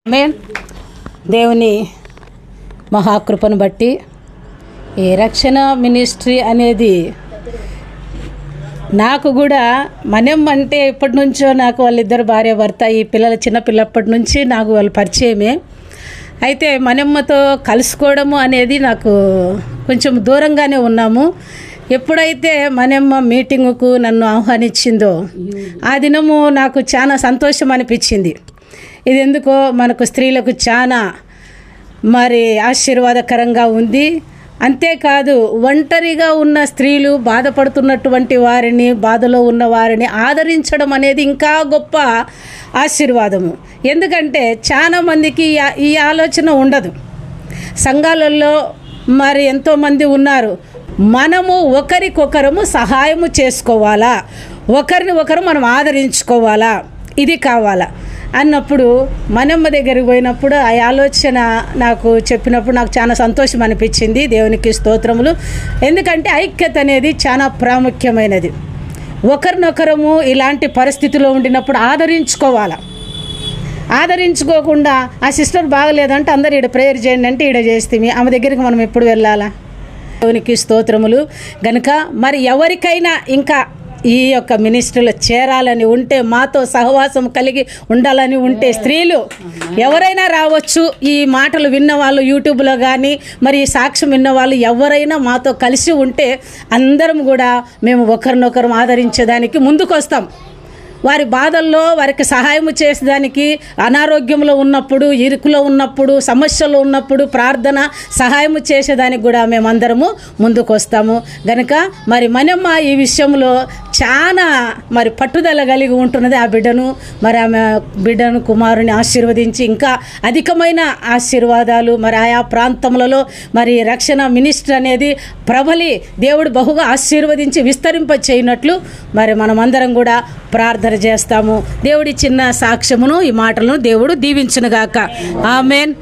ఆమేన్. దేవుని మహాకృపను బట్టి ఈ రక్షణ మినిస్ట్రీ అనేది నాకు కూడా అంటే ఎప్పటి నుంచో నాకు వాళ్ళిద్దరు భార్య భర్త ఈ చిన్నపిల్లప్పటి నుంచి నాకు వాళ్ళు పరిచయమే. అయితే మనమ్మతో కలుసుకోవడము అనేది నాకు కొంచెం దూరంగానే ఉన్నాము. ఎప్పుడైతే మనమ్మ మీటింగుకు నన్ను ఆహ్వానించిందో ఆ దినము నాకు చాలా సంతోషం అనిపించింది. ఇది ఎందుకో మనకు స్త్రీలకు చాలా ఆశీర్వాదకరంగా ఉంది. అంతేకాదు ఒంటరిగా ఉన్న స్త్రీలు బాధపడుతున్నటువంటి వారిని బాధలో ఉన్న వారిని ఆదరించడం అనేది ఇంకా గొప్ప ఆశీర్వాదము. ఎందుకంటే చాలామందికి ఈ ఆలోచన ఉండదు. సంఘాలలో ఎంతోమంది ఉన్నారు. మనము ఒకరికొకరము సహాయము చేసుకోవాలా, ఒకరిని ఒకరు మనం ఆదరించుకోవాలా, ఇది కావాలా అన్నప్పుడు మనమ్మ దగ్గరికి పోయినప్పుడు ఆ ఆలోచన నాకు చెప్పినప్పుడు నాకు చాలా సంతోషం అనిపించింది. దేవునికి స్తోత్రములు. ఎందుకంటే ఐక్యత అనేది చాలా ప్రాముఖ్యమైనది. ఒకరినొకరము ఇలాంటి పరిస్థితిలో ఉండినప్పుడు ఆదరించుకోకుండా ఆ సిస్టర్ బాగలేదంటే అందరు ఈడ ప్రేయర్ చేయండి అంటే ఈడ చేస్తే ఆమె దగ్గరికి మనం ఎప్పుడు వెళ్ళాలా? దేవునికి స్తోత్రములు. గనుక ఎవరికైనా ఇంకా ఈ యొక్క మినిస్ట్రీలో చేరాలని ఉంటే, మాతో సహవాసం కలిగి ఉండాలని ఉంటే స్త్రీలు ఎవరైనా రావచ్చు. ఈ మాటలు విన్నవాళ్ళు యూట్యూబ్లో కానీ ఈ సాక్ష్యం విన్నవాళ్ళు ఎవరైనా మాతో కలిసి ఉంటే అందరం కూడా మేము ఒకరినొకరు ఆదరించేదానికి ముందుకు వస్తాం. వారి బాధల్లో వారికి సహాయం చేసేదానికి, అనారోగ్యంలో ఉన్నప్పుడు, ఇరుకులో ఉన్నప్పుడు, సమస్యలో ఉన్నప్పుడు ప్రార్థన సహాయం చేసేదానికి కూడా మేమందరము ముందుకు వస్తాము. గనుక మనమ్మ ఈ విషయంలో చాలా పట్టుదల కలిగి ఉంటున్నది. ఆ బిడ్డను కుమారుని ఆశీర్వదించి ఇంకా అధికమైన ఆశీర్వాదాలు ఆయా ప్రాంతములలో రక్షణ మినిస్ట్రీ అనేది ప్రబలి దేవుడు బహుగా ఆశీర్వదించి విస్తరింప చేయనట్లు మనమందరం కూడా ప్రార్థన చేస్తాము. దేవుడి చిన్న సాక్ష్యమును ఈ మాటలను దేవుడు దీవించునుగాక. ఆమేన్.